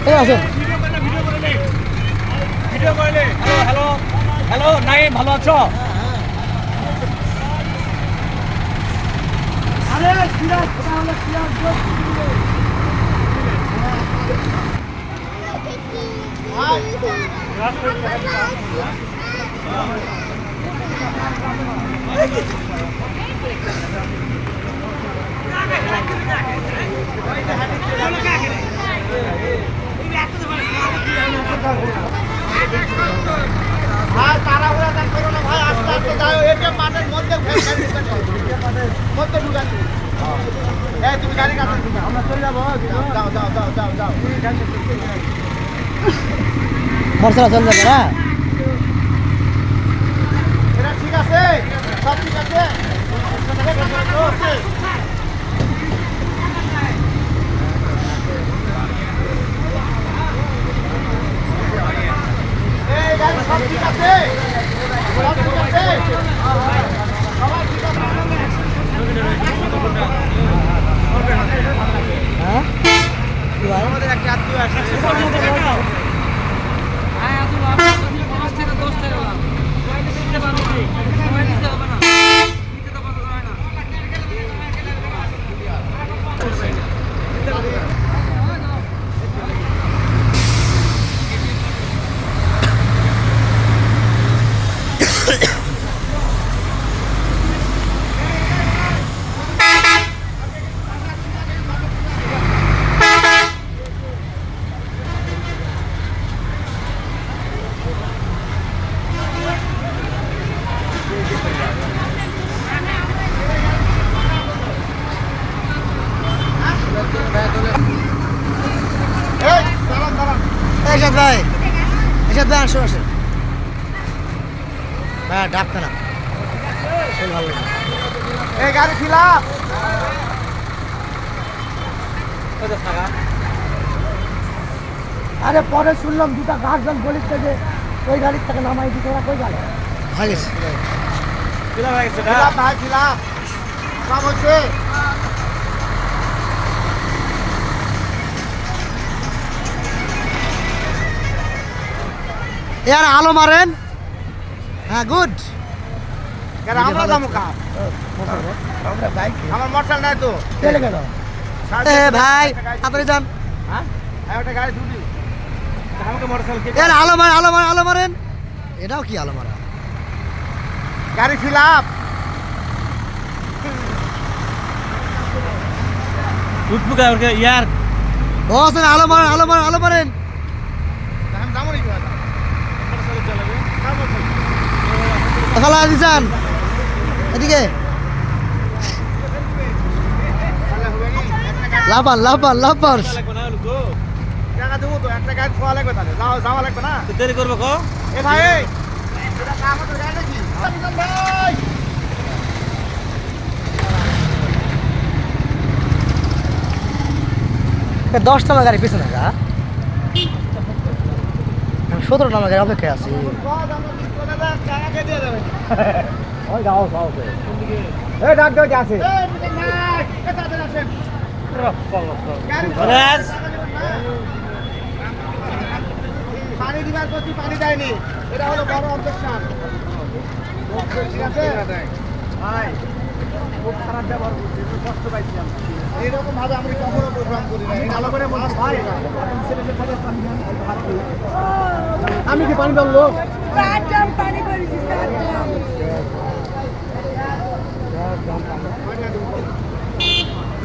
এই আসেন। ভিডিও করলে হ্যালো হ্যালো নাইম, ভালো আছো? আরে সিরাজ, এটা হলো সিরাজ যোগ। ভাই তাড়াহুড়া করো না ভাই, আস্তে আস্তে যাও। এটা মাঠের মধ্যে মধ্যে ঢুকাচ্ছি। এই তুমি গাড়ি কাছে আমরা চলে যাবো। যাও যাও যাও যাও যাও। মশলা চল যাবে না। এটা ঠিক আছে, সব ঠিক আছে। এই গাড়ি সব ঠিক আছে, সব ঠিক আছে, সবাই ঠিক আছে। হ্যাঁ আমাদের একটা আত্মীয় আসছে। এরশাদ ভাই, এরশাদ ভাই আসো আসেন ভাই, ডাকতে না শোন ভালো লাগে। এই গাড়ি ছিলাম। আরে পরে শুনলাম দুটা গার্জেন বলিস যে ওই গাড়ির থেকে নামাই দিতে, ওরা কই গেল? হয়ে গেছে ছিলাম ভাই, ছিলাম। সব হচ্ছে। यार आलो मारेन। हाँ गुड। কেন আমরা যাবো কার? আমরা বাইক আমার মোটরসাইকেল নাই তো। চলে গেল। এ ভাই আপনি যান। হ্যাঁ একটা গাড়ি দুটি আমাকে মোটরসাইকেল यार आलो मार आलो मार आलो मारेन। এটাও কি আলো মারা? গাড়ি ছিলাম। উঠবো কে ইয়ার বস না আলো মার আলো মার আলো মারেন। আমি যাবো নাকি ভাই? মোটরসাইকেল চালাবে কার মোটরসাইকেল? খালা দিছান এদিকে তাহলে হবে কি একটা গাড়ি লাপান লাপান লাপার। লাগবে না হলো তো টাকা দেবো তো, একটা গাড়ি খোয়া লাগবে, তাহলে যাওয়া লাগবে না। দেরি করবে কো? এ ভাই এটা আমাদের গাড়ি নাকি ভাই? 10 টাকা গাড়ি পিছনে গা 17 টাকা গাড়ি অপেক্ষায় আছি। ওই যাও যাও এই ডাক দাও কি আছে? পানি দিবার করছি, পানি দেয়নি। এটা হলো বড় অবজেকশন। ঠিক আছে ভাই, খুব খারাপ ব্যবহার করছি, কষ্ট পাইছি আমরা। এইরকম ভাবে আমি কখনো প্রোগ্রাম করি না। ভালো করে ভাই আমি কি পানি দাম লোক পানি করেছি